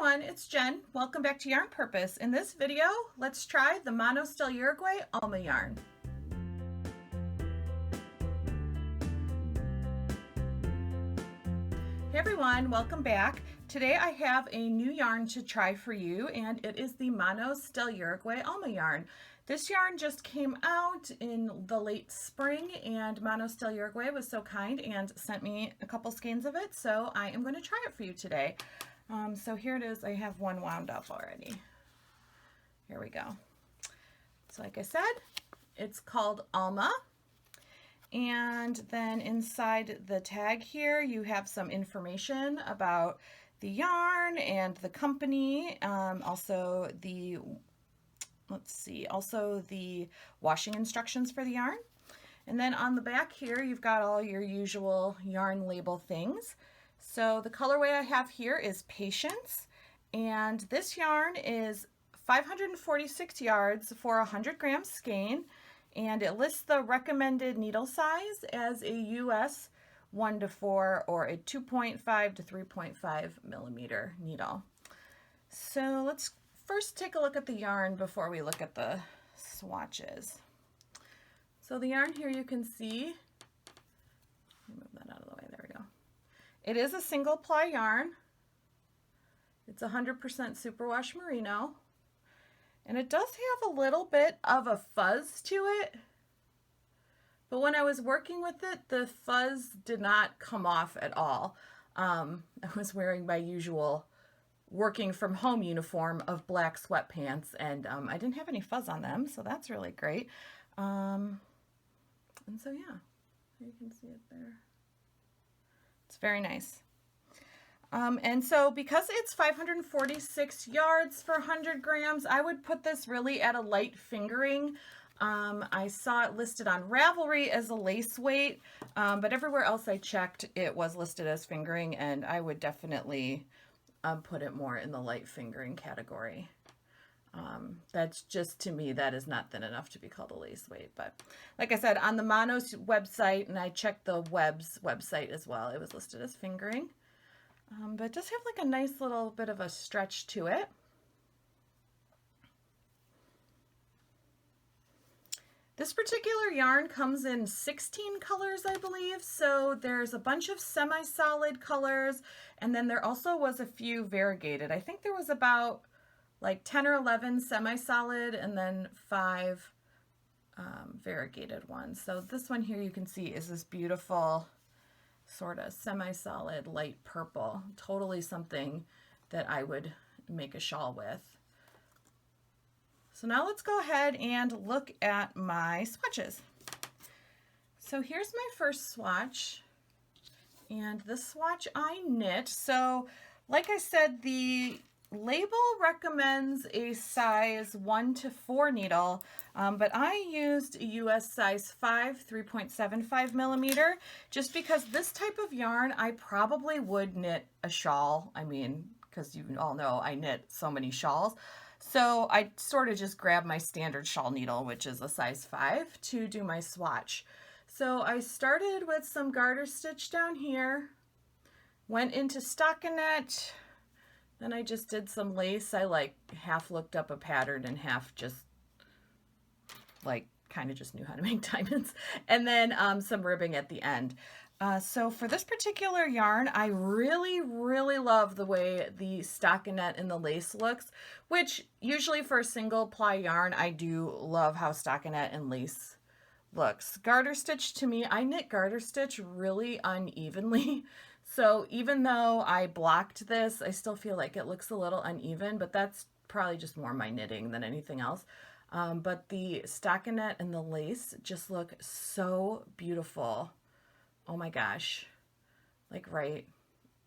everyone, it's Jen. Welcome back to Yarn Purpose. In this video, let's try the Manos del Uruguay Alma yarn. Hey everyone, welcome back. Today I have a new yarn to try for you, and it is the Manos del Uruguay Alma yarn. This yarn just came out in the late spring, and Manos del Uruguay was so kind and sent me a couple skeins of it, so I am going to try it for you today. So here it is. I have one wound up already. Here we go. So like I said, it's called Alma. And then inside the tag here, you have some information about the yarn and the company. Also the washing instructions for the yarn. And then on the back here, you've got all your usual yarn label things. So the colorway I have here is Patience, and this yarn is 546 yards for 100 gram skein, and it lists the recommended needle size as a US 1-4 or a 2.5 to 3.5 millimeter needle. So let's first take a look at the yarn before we look at the swatches. So the yarn here you can see, move that out of the way, there we go. It is a single ply yarn. It's 100% superwash merino, and it does have a little bit of a fuzz to it, but when I was working with it, the fuzz did not come off at all. I was wearing my usual working from home uniform of black sweatpants, and I didn't have any fuzz on them, so that's really great. And so yeah, you can see it there. It's very nice. And so because it's 546 yards for 100 grams, I would put this really at a light fingering. I saw it listed on Ravelry as a lace weight, but everywhere else I checked, it was listed as fingering, and I would definitely put it more in the light fingering category. That's just, to me, that is not thin enough to be called a lace weight. But like I said, on the Manos website, and I checked the website as well, it was listed as fingering. But it does have like a nice little bit of a stretch to it. This particular yarn comes in 16 colors, I believe. So there's a bunch of semi-solid colors, and then there also was a few variegated. I think there was about like 10 or 11 semi-solid and then 5 variegated ones. So this one here you can see is this beautiful sort of semi-solid light purple. Totally something that I would make a shawl with. So now let's go ahead and look at my swatches. So here's my first swatch, and this swatch I knit. So like I said, the label recommends a size 1-4 needle, but I used a US size 5, 3.75 millimeter, just because this type of yarn I probably would knit a shawl. I mean, because you all know I knit so many shawls. So I sort of just grabbed my standard shawl needle, which is a size 5, to do my swatch. So I started with some garter stitch down here, went into stockinette. Then I just did some lace. I like half looked up a pattern and half just like kind of just knew how to make diamonds. And then some ribbing at the end. So for this particular yarn, I really, really love the way the stockinette and the lace looks, which usually for a single ply yarn, I do love how stockinette and lace looks. Garter stitch, to me, I knit garter stitch really unevenly. So even though I blocked this, I still feel like it looks a little uneven, but that's probably just more my knitting than anything else. But the stockinette and the lace just look so beautiful. Oh my gosh. Like, right,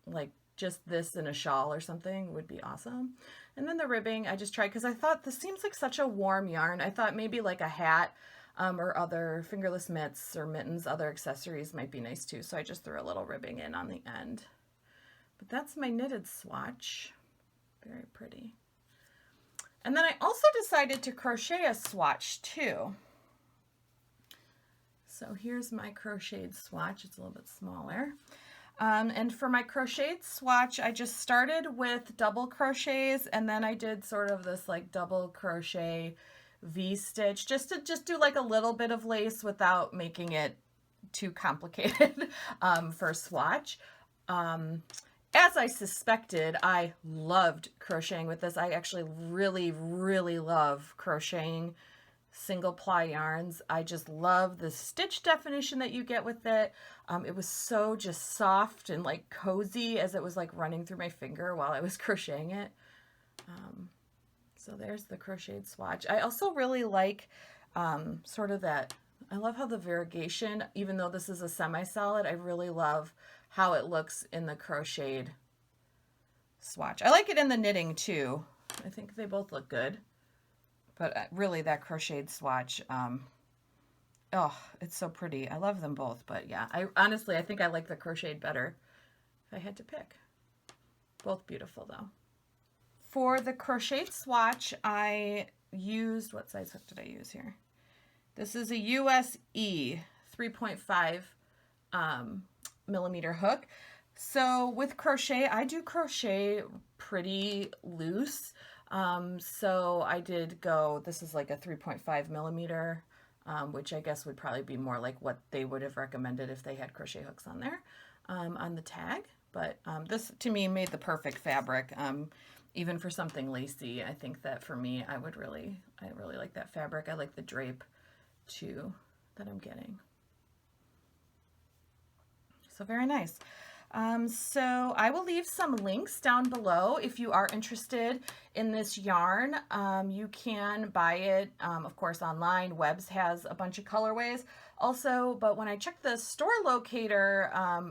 like just this in a shawl or something would be awesome. And then the ribbing, I just tried because I thought this seems like such a warm yarn. I thought maybe like a hat or other fingerless mitts or mittens, other accessories might be nice too. So I just threw a little ribbing in on the end. But that's my knitted swatch. Very pretty. And then I also decided to crochet a swatch too. So here's my crocheted swatch. It's a little bit smaller. And for my crocheted swatch, I just started with double crochets, and then I did sort of this like double crochet V-stitch just to do like a little bit of lace without making it too complicated for swatch. As I suspected, I loved crocheting with this. I actually really, really love crocheting single ply yarns. I just love the stitch definition that you get with it. It was so just soft and like cozy as it was like running through my finger while I was crocheting it. So there's the crocheted swatch. I also really like sort of that, I love how the variegation, even though this is a semi-solid, I really love how it looks in the crocheted swatch. I like it in the knitting too. I think they both look good. But really that crocheted swatch, oh, it's so pretty. I love them both, but yeah, honestly, I think I like the crocheted better if I had to pick. Both beautiful though. For the crocheted swatch, I used, what size hook did I use here? This is a USE 3.5 millimeter hook. So with crochet, I do crochet pretty loose. So I did go, this is like a 3.5 millimeter, which I guess would probably be more like what they would have recommended if they had crochet hooks on there, on the tag. But this to me made the perfect fabric. Even for something lacy, I think that for me, I really like that fabric. I like the drape too that I'm getting. So very nice. So I will leave some links down below if you are interested in this yarn. You can buy it, of course, online. Webb's has a bunch of colorways also, but when I checked the store locator,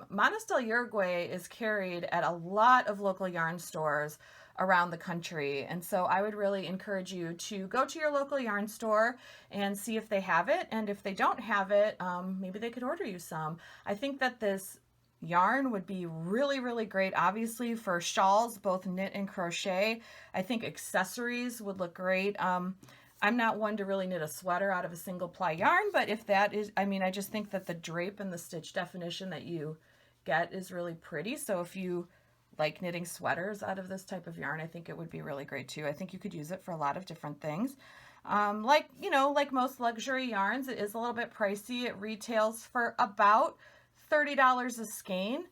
Manos del Uruguay is carried at a lot of local yarn stores around the country. And so I would really encourage you to go to your local yarn store and see if they have it. And if they don't have it, maybe they could order you some. I think that this yarn would be really, really great, obviously, for shawls, both knit and crochet. I think accessories would look great. I'm not one to really knit a sweater out of a single ply yarn, but if that is, I mean, I just think that the drape and the stitch definition that you get is really pretty. So if you like knitting sweaters out of this type of yarn, I think it would be really great too. I think you could use it for a lot of different things. Like, you know, like most luxury yarns, it is a little bit pricey. It retails for about $30 a skein,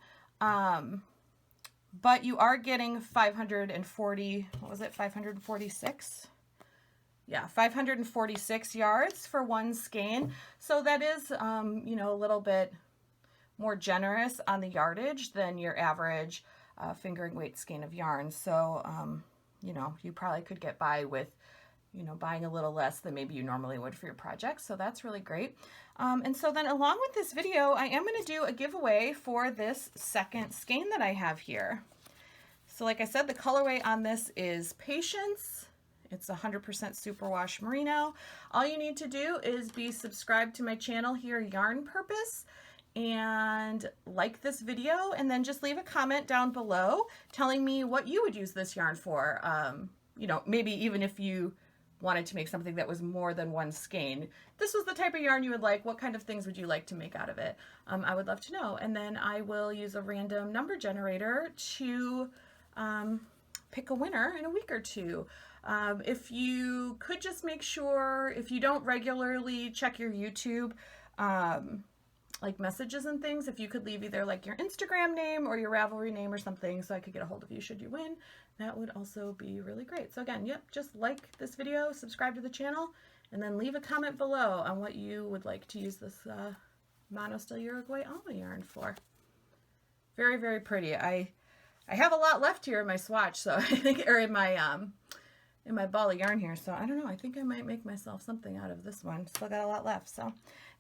but you are getting 540, what was it, 546? Yeah, 546 yards for one skein. So that is, you know, a little bit more generous on the yardage than your average fingering weight skein of yarn. So, you know, you probably could get by with, you know, buying a little less than maybe you normally would for your project. So that's really great. And so then along with this video, I am going to do a giveaway for this second skein that I have here. So like I said, the colorway on this is Patience. It's 100% superwash merino. All you need to do is be subscribed to my channel here, Yarn Purpose, and like this video, and then just leave a comment down below telling me what you would use this yarn for. You know, maybe even if you wanted to make something that was more than one skein. This was the type of yarn you would like. What kind of things would you like to make out of it? I would love to know. And then I will use a random number generator to pick a winner in a week or two. If you could just make sure, if you don't regularly check your YouTube, like messages and things, if you could leave either like your Instagram name or your Ravelry name or something so I could get a hold of you should you win, that would also be really great. So again, yep, just like this video, subscribe to the channel, and then leave a comment below on what you would like to use this Manos del Uruguay Alma yarn for. Very, very pretty. I have a lot left here in my swatch, so I think, or in my ball of yarn here, so I don't know, I think I might make myself something out of this one. Still got a lot left. So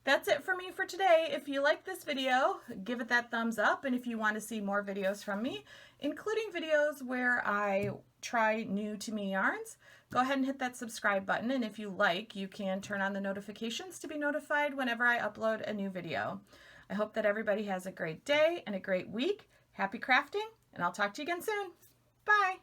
that's it for me for today. If you like this video, give it that thumbs up, and if you want to see more videos from me, including videos where I try new to me yarns, go ahead and hit that subscribe button, and if you like, you can turn on the notifications to be notified whenever I upload a new video. I hope that everybody has a great day and a great week. Happy crafting, and I'll talk to you again soon. Bye!